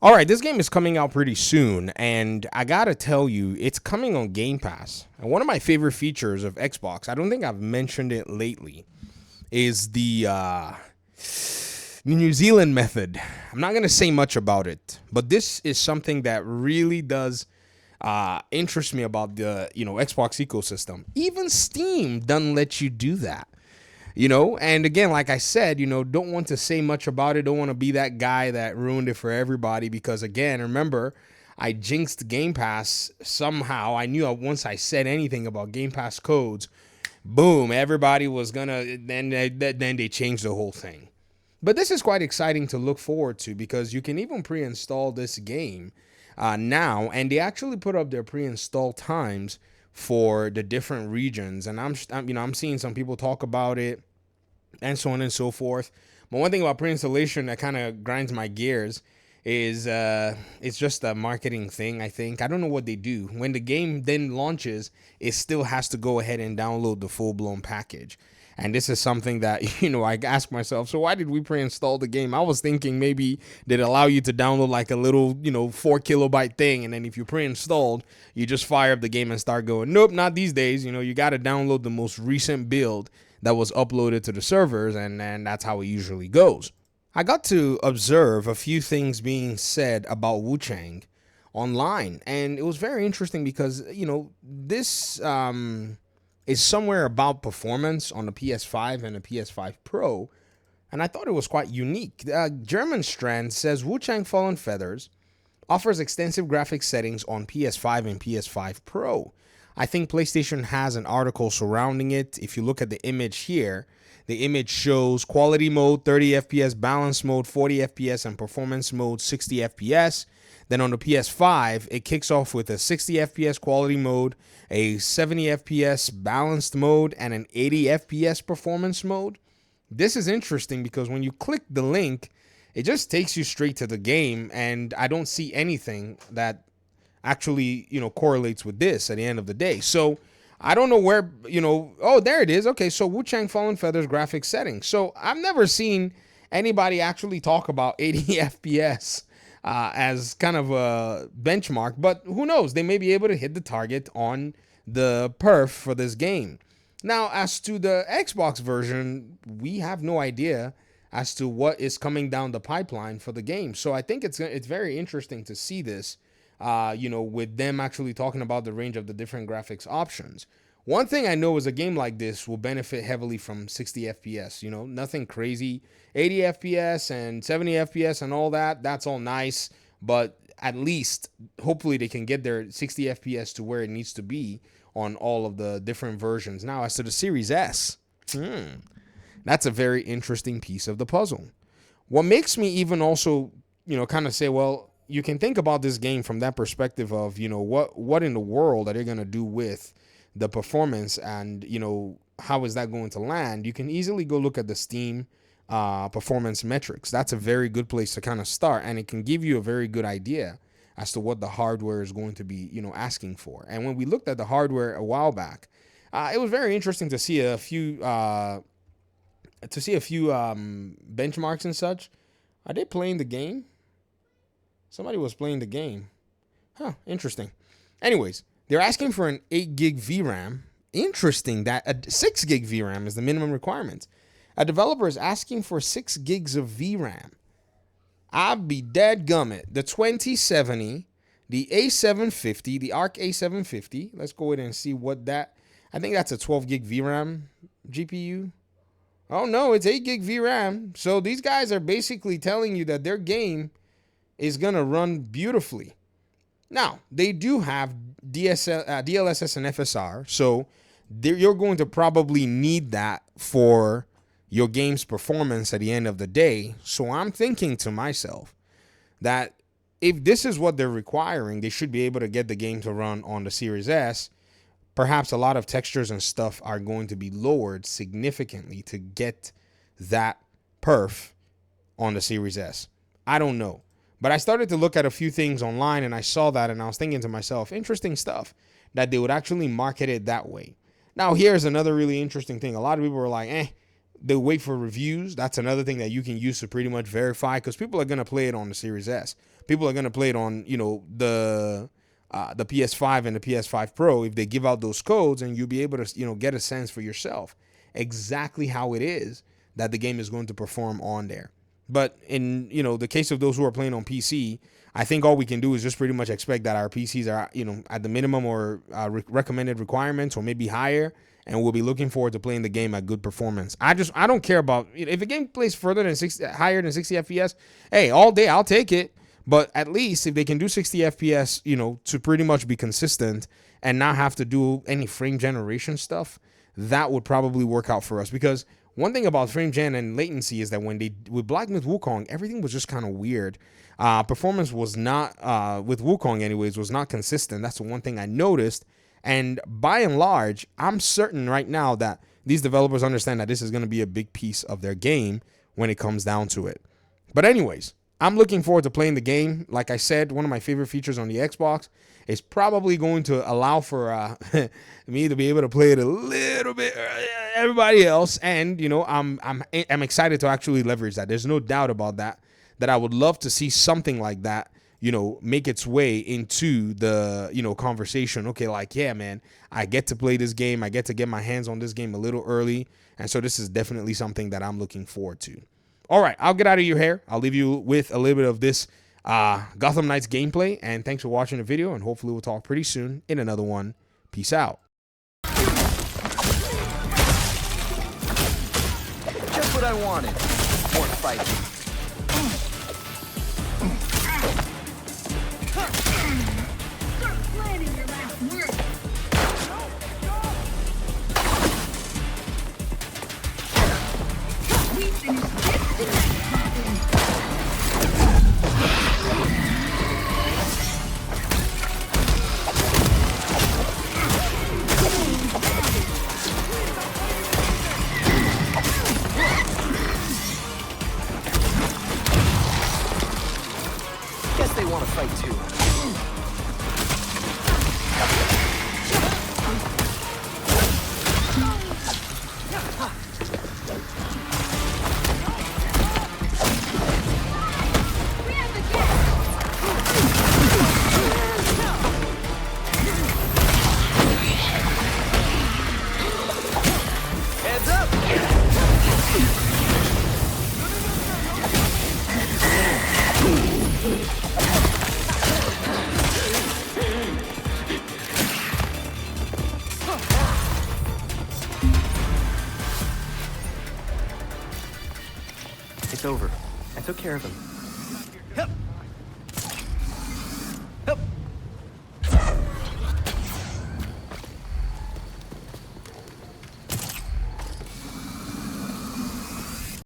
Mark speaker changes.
Speaker 1: All right, this game is coming out pretty soon, and I gotta tell you, it's coming on Game Pass. And one of my favorite features of Xbox, I don't think I've mentioned it lately, is the New Zealand method. I'm not gonna say much about it, but this is something that really does interest me about the Xbox ecosystem. Even Steam doesn't let you do that. And again, like I said, don't want to say much about it. Don't want to be that guy that ruined it for everybody because, again, remember, I jinxed Game Pass somehow. I knew once I said anything about Game Pass codes, boom, everybody was gonna, then they changed the whole thing. But this is quite exciting to look forward to because you can even pre-install this game now, and they actually put up their pre-install times for the different regions, and I'm seeing some people talk about it and so on and so forth. But one thing about pre-installation that kind of grinds my gears is it's just a marketing thing. I don't know what they do when the game then launches. It still has to go ahead and download the full-blown package. And this is something that, I ask myself, so why did we pre-install the game? I was thinking maybe they'd allow you to download like a little, 4 kilobyte thing. And then if you pre-installed, you just fire up the game and start going. Nope, not these days. You got to download the most recent build that was uploaded to the servers. And that's how it usually goes. I got to observe a few things being said about WuChang online. And it was very interesting because, this is somewhere about performance on the PS5 and the PS5 Pro, and I thought it was quite unique. German Strand says WuChang Fallen Feathers offers extensive graphics settings on PS5 and PS5 Pro. I think PlayStation has an article surrounding it. If you look at the image here, the image shows quality mode 30 FPS, balance mode 40 FPS, and performance mode 60 FPS. Then on the PS5, it kicks off with a 60 FPS quality mode, a 70 FPS balanced mode, and an 80 FPS performance mode. This is interesting because when you click the link, it just takes you straight to the game, and I don't see anything that actually, correlates with this at the end of the day. So I don't know where, oh, there it is. Okay, so WuChang Fallen Feathers graphics settings. So I've never seen anybody actually talk about 80 FPS as kind of a benchmark, but who knows? They may be able to hit the target on the perf for this game. Now, as to the Xbox version, we have no idea as to what is coming down the pipeline for the game. So I think it's very interesting to see this, with them actually talking about the range of the different graphics options. One thing I know is a game like this will benefit heavily from 60 FPS, nothing crazy. 80 FPS and 70 FPS and all that, that's all nice, but at least hopefully they can get their 60 FPS to where it needs to be on all of the different versions. Now, as to the Series S, that's a very interesting piece of the puzzle. What makes me even also, kind of say, well, you can think about this game from that perspective of, what in the world are they going to do with the performance and, how is that going to land? You can easily go look at the Steam performance metrics. That's a very good place to kind of start, and it can give you a very good idea as to what the hardware is going to be, asking for. And when we looked at the hardware a while back, it was very interesting to see a few benchmarks and such. Are they playing the game? Somebody was playing the game. Interesting. Anyways, they're asking for an 8 gig VRAM. Interesting that a 6 gig VRAM is the minimum requirement. A developer is asking for 6 gigs of VRAM. I'd be dead gummit. The 2070, the A750, the ARC A750. Let's go ahead and see what that. I think that's a 12 gig VRAM GPU. Oh no, it's 8 gig VRAM. So these guys are basically telling you that their game is going to run beautifully. Now, they do have DLSS and FSR, so you're going to probably need that for your game's performance at the end of the day. So I'm thinking to myself that if this is what they're requiring, they should be able to get the game to run on the Series S. Perhaps a lot of textures and stuff are going to be lowered significantly to get that perf on the Series S. I don't know. But I started to look at a few things online and I saw that and I was thinking to myself, interesting stuff that they would actually market it that way. Now, here's another really interesting thing. A lot of people were like, they wait for reviews. That's another thing that you can use to pretty much verify because people are going to play it on the Series S. people are going to play it on, you know, the PS5 and the PS5 Pro if they give out those codes, and you'll be able to, you know, get a sense for yourself exactly how it is that the game is going to perform on there. But in, you know, the case of those who are playing on PC, I think all we can do is just pretty much expect that our PCs are, you know, at the minimum or recommended requirements, or maybe higher, and we'll be looking forward to playing the game at good performance. I don't care about, if a game plays higher than 60 FPS, hey, all day I'll take it. But at least if they can do 60 FPS, you know, to pretty much be consistent and not have to do any frame generation stuff, that would probably work out for us. Because one thing about frame gen and latency is that when they, with Black Myth Wukong, everything was just kind of weird. Performance was not, with Wukong anyways, was not consistent. That's the one thing I noticed. And by and large, I'm certain right now that these developers understand that this is going to be a big piece of their game when it comes down to it. But anyways, I'm looking forward to playing the game. Like I said, one of my favorite features on the Xbox is probably going to allow for me to be able to play it a little bit everybody else. And, you know, I'm excited to actually leverage that. There's no doubt about that I would love to see something like that, you know, make its way into the, you know, conversation. Okay, like, yeah, man, I get to play this game. I get to get my hands on this game a little early. And so this is definitely something that I'm looking forward to. All right, I'll get out of your hair. I'll leave you with a little bit of this Gotham Knights gameplay. And thanks for watching the video. And hopefully we'll talk pretty soon in another one. Peace out.
Speaker 2: Just what I wanted. More fighting.
Speaker 3: Start planning your last move. We finished this tonight, Gotham.
Speaker 2: Guess they want to fight too.
Speaker 3: We have the guest.
Speaker 2: Heads up! It's over. I took care of him.